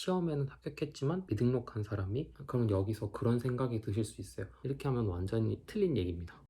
시험에는 합격했지만 미등록한 사람이 그럼 여기서 그런 생각이 드실 수 있어요. 이렇게 하면 완전히 틀린 얘기입니다.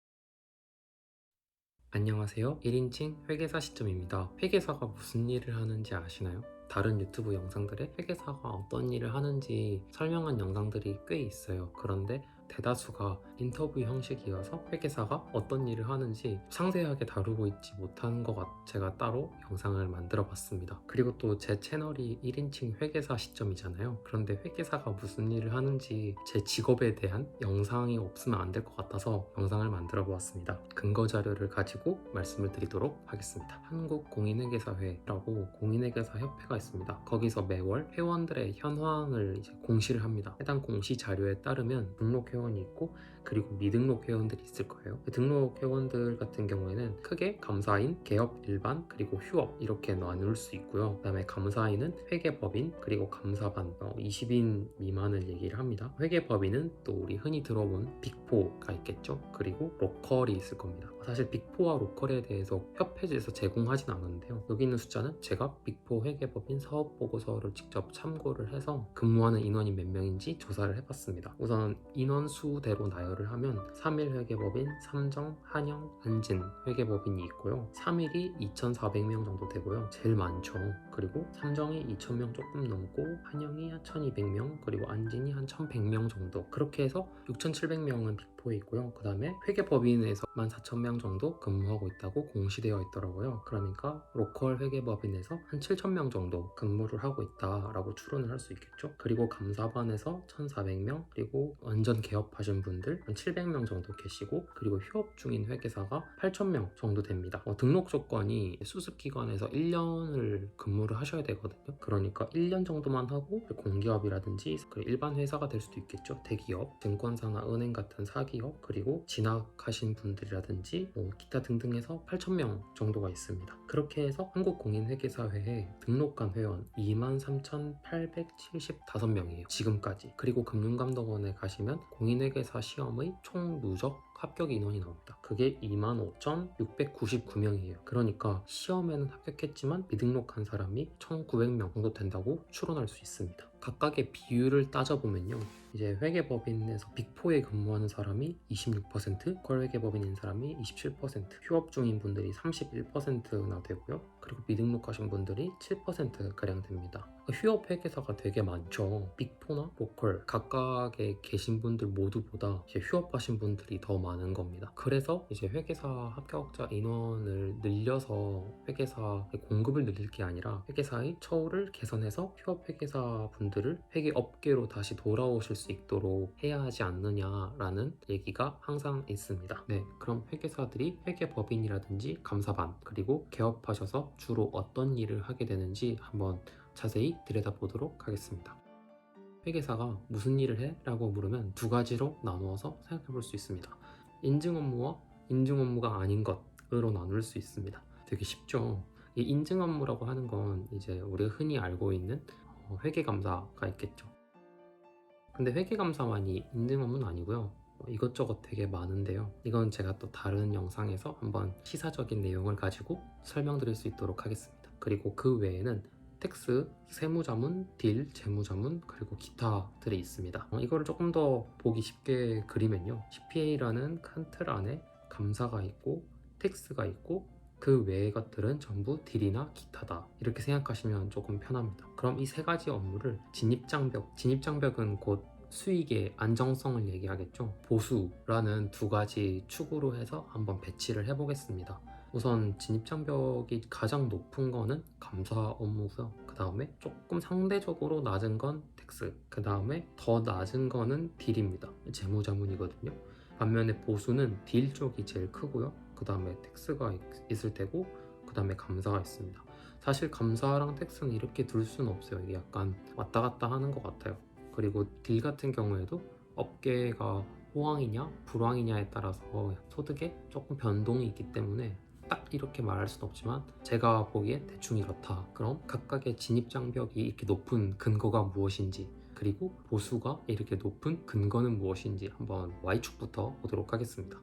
안녕하세요. 1인칭 회계사 시점입니다. 회계사가 무슨 일을 하는지 아시나요? 다른 유튜브 영상들에 회계사가 어떤 일을 하는지 설명한 영상들이 꽤 있어요. 그런데 대다수가 인터뷰 형식이어서 회계사가 어떤 일을 하는지 상세하게 다루고 있지 못한 것 같아 제가 따로 영상을 만들어 봤습니다. 그리고 또 제 채널이 1인칭 회계사 시점이잖아요. 그런데 회계사가 무슨 일을 하는지 제 직업에 대한 영상이 없으면 안 될 것 같아서 영상을 만들어 보았습니다. 근거 자료를 가지고 말씀을 드리도록 하겠습니다. 한국공인회계사회라고 공인회계사 협회가 있습니다. 거기서 매월 회원들의 현황을 이제 공시를 합니다. 해당 공시 자료에 따르면 등록 회원이 있고 그리고 미등록 회원들이 있을 거예요. 등록 회원들 같은 경우에는 크게 감사인, 개업, 일반, 그리고 휴업 이렇게 나눌 수 있고요. 그 다음에 감사인은 회계법인, 그리고 감사반 20인 미만을 얘기를 합니다. 회계법인은 또 우리 흔히 들어본 빅4가 있겠죠. 그리고 로컬이 있을 겁니다. 사실 빅4와 로컬에 대해서 협회에서 제공하진 않았는데요. 여기 있는 숫자는 제가 빅4 회계법인 사업보고서를 직접 참고를 해서 근무하는 인원이 몇 명인지 조사를 해봤습니다. 우선 인원수대로 나열을 하면 3일 회계법인, 삼정, 한영, 한진 회계법인이 있고요. 3일이 2,400명 정도 되고요. 제일 많죠. 그리고 삼정이 2,000명 조금 넘고 한영이 한 1,200명 그리고 안진이 한 1,100명 정도 그렇게 해서 6,700명은 빅4에 있고요. 그 다음에 회계법인에서 14,000명 정도 근무하고 있다고 공시되어 있더라고요. 그러니까 로컬 회계법인에서 한 7,000명 정도 근무를 하고 있다라고 추론을 할 수 있겠죠. 그리고 감사반에서 1,400명 그리고 완전 개업하신 분들 한 700명 정도 계시고 그리고 휴업 중인 회계사가 8,000명 정도 됩니다. 등록 조건이 수습기관에서 1년을 근무를 하셔야 되거든요. 그러니까 1년 정도만 하고 공기업이라든지 일반 회사가 될 수도 있겠죠. 대기업, 증권사나 은행 같은 사기업 그리고 진학하신 분들이라든지 기타 등등 해서 8,000명 정도가 있습니다. 그렇게 해서 한국공인회계사회에 등록한 회원 23,875명이에요. 지금까지. 그리고 금융감독원에 가시면 공인회계사 시험의 총 누적 합격 인원이 나옵니다. 그게 25,699명이에요. 그러니까 시험에는 합격했지만 미등록한 사람이 1,900명 정도 된다고 추론할 수 있습니다. 각각의 비율을 따져보면요. 이제 회계법인에서 빅4에 근무하는 사람이 26%, 걸 회계법인인 사람이 27%, 휴업 중인 분들이 31%나 되고요. 그리고 미등록하신 분들이 7%가량 됩니다. 휴업 회계사가 되게 많죠. 빅4나 로컬 각각에 계신 분들 모두보다 이제 휴업하신 분들이 더 많은 겁니다. 그래서 이제 회계사 합격자 인원을 늘려서 회계사의 공급을 늘릴 게 아니라 회계사의 처우를 개선해서 휴업 회계사 분들을 회계업계로 다시 돌아오실 수 있도록 해야 하지 않느냐라는 얘기가 항상 있습니다. 네, 그럼 회계사들이 회계법인이라든지 감사반 그리고 개업하셔서 주로 어떤 일을 하게 되는지 한번 자세히 들여다보도록 하겠습니다. 회계사가 무슨 일을 해? 라고 물으면 두 가지로 나누어서 생각해 볼 수 있습니다. 인증 업무와 인증 업무가 아닌 것으로 나눌 수 있습니다. 되게 쉽죠? 이 인증 업무라고 하는 건 이제 우리가 흔히 알고 있는 회계감사가 있겠죠. 근데 회계감사만이 인증 업무는 아니고요. 이것저것 되게 많은데요. 이건 제가 또 다른 영상에서 한번 시사적인 내용을 가지고 설명드릴 수 있도록 하겠습니다. 그리고 그 외에는 텍스, 세무자문, 딜, 재무자문, 그리고 기타들이 있습니다. 이거를 조금 더 보기 쉽게 그리면요. CPA라는 큰 틀 안에 감사가 있고 텍스가 있고 그 외의 것들은 전부 딜이나 기타다 이렇게 생각하시면 조금 편합니다. 그럼 이 세 가지 업무를 진입장벽은 곧 수익의 안정성을 얘기하겠죠. 보수라는 두 가지 축으로 해서 한번 배치를 해보겠습니다. 우선 진입장벽이 가장 높은 거는 감사 업무고요. 그 다음에 조금 상대적으로 낮은 건 텍스, 그 다음에 더 낮은 거는 딜입니다. 재무자문이거든요. 반면에 보수는 딜 쪽이 제일 크고요. 그 다음에 텍스가 있을 테고 그 다음에 감사가 있습니다. 사실 감사랑 텍스는 이렇게 둘 수는 없어요. 이게 약간 왔다 갔다 하는 것 같아요. 그리고 딜 같은 경우에도 업계가 호황이냐 불황이냐에 따라서 소득에 조금 변동이 있기 때문에 딱 이렇게 말할 수는 없지만 제가 보기에 대충 이렇다. 그럼 각각의 진입장벽이 이렇게 높은 근거가 무엇인지 그리고 보수가 이렇게 높은 근거는 무엇인지 한번 Y축부터 보도록 하겠습니다.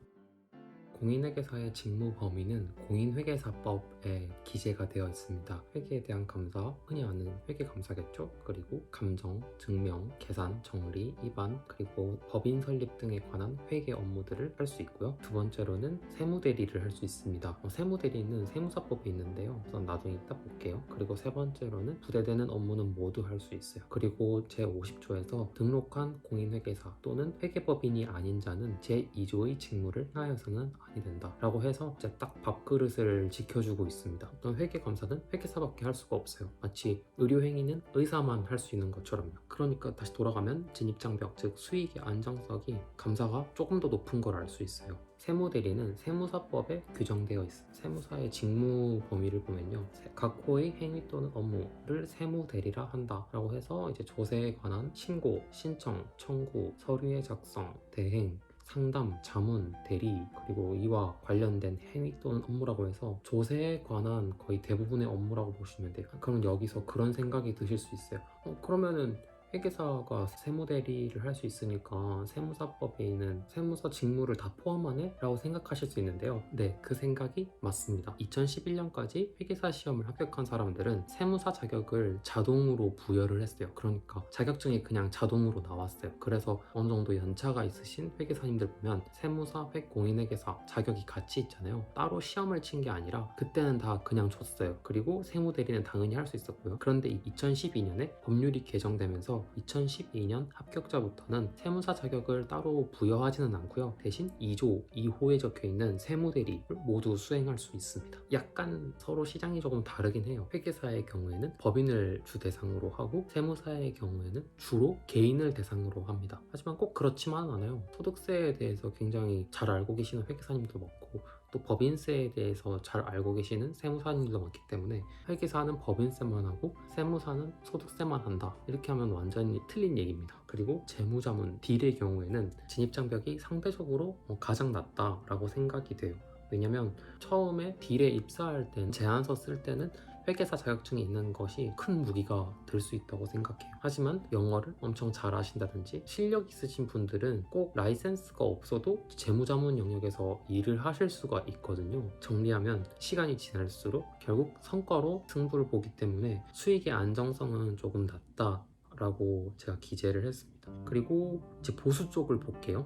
공인회계사의 직무 범위는 공인회계사법에 기재가 되어 있습니다. 회계에 대한 감사, 흔히 아는 회계감사겠죠. 그리고 감정, 증명, 계산, 정리, 입안, 그리고 법인 설립 등에 관한 회계 업무들을 할 수 있고요. 두 번째로는 세무대리를 할 수 있습니다. 세무대리는 세무사법에 있는데요. 우선 나중에 이따 볼게요. 그리고 세 번째로는 부대되는 업무는 모두 할 수 있어요. 그리고 제50조에서 등록한 공인회계사 또는 회계법인이 아닌 자는 제2조의 직무를 행하여서는 아니 된다 라고 해서 이제 딱 밥그릇을 지켜주고 있습니다. 어떤 회계감사는 회계사밖에 할 수가 없어요. 마치 의료행위는 의사만 할 수 있는 것처럼요. 그러니까 다시 돌아가면 진입장벽, 즉 수익의 안정성이 감사가 조금 더 높은 걸 알 수 있어요. 세무대리는 세무사법에 규정되어 있습니다. 세무사의 직무 범위를 보면요, 각 호의 행위 또는 업무를 세무대리라 한다 라고 해서 이제 조세에 관한 신고, 신청, 청구, 서류의 작성, 대행, 상담, 자문, 대리, 그리고 이와 관련된 행위 또는 업무라고 해서 조세에 관한 거의 대부분의 업무라고 보시면 돼요. 그럼 여기서 그런 생각이 드실 수 있어요. 그러면은 회계사가 세무대리를 할 수 있으니까 세무사법에 있는 세무사 직무를 다 포함하네? 라고 생각하실 수 있는데요. 네, 그 생각이 맞습니다. 2011년까지 회계사 시험을 합격한 사람들은 세무사 자격을 자동으로 부여를 했어요. 그러니까 자격증이 그냥 자동으로 나왔어요. 그래서 어느 정도 연차가 있으신 회계사님들 보면 세무사, 공인회계사 자격이 같이 있잖아요. 따로 시험을 친 게 아니라 그때는 다 그냥 줬어요. 그리고 세무대리는 당연히 할 수 있었고요. 그런데 2012년에 법률이 개정되면서 2012년 합격자부터는 세무사 자격을 따로 부여하지는 않고요. 대신 2조 2호에 적혀있는 세무대리를 모두 수행할 수 있습니다. 약간 서로 시장이 조금 다르긴 해요. 회계사의 경우에는 법인을 주 대상으로 하고 세무사의 경우에는 주로 개인을 대상으로 합니다. 하지만 꼭 그렇지만은 않아요. 소득세에 대해서 굉장히 잘 알고 계시는 회계사님도 많고 또 법인세에 대해서 잘 알고 계시는 세무사님들도 많기 때문에 회계사는 법인세만 하고 세무사는 소득세만 한다 이렇게 하면 완전히 틀린 얘기입니다. 그리고 재무자문 딜의 경우에는 진입장벽이 상대적으로 가장 낮다라고 생각이 돼요. 왜냐면 처음에 딜에 입사할 때 제안서 쓸 때는 회계사 자격증이 있는 것이 큰 무기가 될 수 있다고 생각해요. 하지만 영어를 엄청 잘 하신다든지 실력 있으신 분들은 꼭 라이센스가 없어도 재무자문 영역에서 일을 하실 수가 있거든요. 정리하면 시간이 지날수록 결국 성과로 승부를 보기 때문에 수익의 안정성은 조금 낮다라고 제가 기재를 했습니다. 그리고 이제 보수 쪽을 볼게요.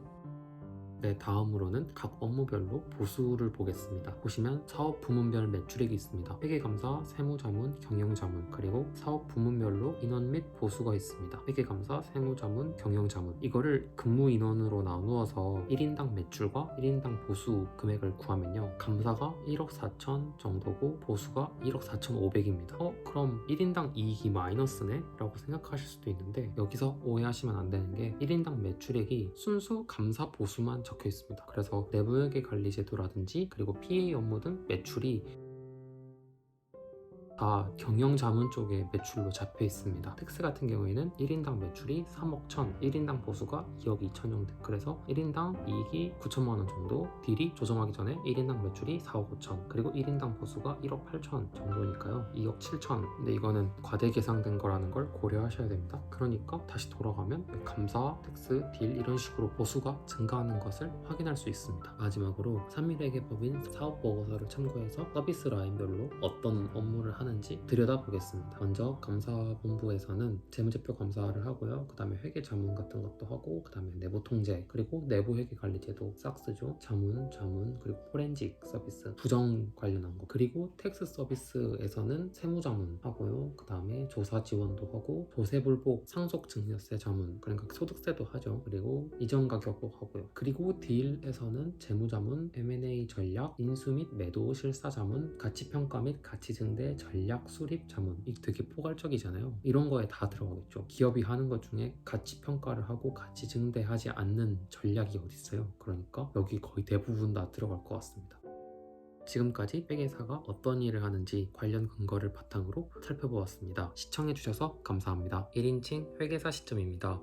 네, 다음으로는 각 업무별로 보수를 보겠습니다. 보시면 사업 부문별 매출액이 있습니다. 회계감사, 세무자문, 경영자문, 그리고 사업 부문별로 인원 및 보수가 있습니다. 회계감사, 세무자문, 경영자문 이거를 근무 인원으로 나누어서 1인당 매출과 1인당 보수 금액을 구하면요, 감사가 1억 4천 정도고 보수가 1억 4,500입니다. 그럼 1인당 이익이 마이너스네? 라고 생각하실 수도 있는데 여기서 오해하시면 안 되는 게 1인당 매출액이 순수 감사 보수만 적혀 있습니다. 그래서 내부회계 관리 제도라든지 그리고 PA 업무 등 매출이 다 경영자문 쪽에 매출로 잡혀 있습니다. 텍스 같은 경우에는 1인당 매출이 3억 1천, 1인당 보수가 2억 2천 정도. 그래서 1인당 이익이 9천만 원 정도, 딜이 조정하기 전에 1인당 매출이 4억 5천, 그리고 1인당 보수가 1억 8천 정도니까요. 2억 7천. 근데 이거는 과대 계상된 거라는 걸 고려하셔야 됩니다. 그러니까 다시 돌아가면 감사, 텍스, 딜 이런 식으로 보수가 증가하는 것을 확인할 수 있습니다. 마지막으로 3일회계법인 사업보고서를 참고해서 서비스 라인별로 어떤 업무를 하는지 들여다보겠습니다. 먼저 감사본부에서는 재무제표 감사를 하고요. 그 다음에 회계자문 같은 것도 하고, 그 다음에 내부통제, 그리고 내부회계관리제도, 싹스조, 자문, 그리고 포렌식 서비스, 부정 관련한 거, 그리고 텍스 서비스에서는 세무자문 하고요. 그 다음에 조사지원도 하고, 조세불복, 상속증여세 자문, 그러니까 소득세도 하죠. 그리고 이전가격도 하고요. 그리고 딜에서는 재무자문, M&A 전략, 인수 및 매도 실사자문, 가치평가 및 가치증대 전략 수립 자문. 이게 되게 포괄적이잖아요. 이런 거에 다 들어가겠죠. 기업이 하는 것 중에 가치 평가를 하고 가치 증대하지 않는 전략이 어디 있어요. 그러니까 여기 거의 대부분 다 들어갈 것 같습니다. 지금까지 회계사가 어떤 일을 하는지 관련 근거를 바탕으로 살펴보았습니다. 시청해주셔서 감사합니다. 1인칭 회계사 시점입니다.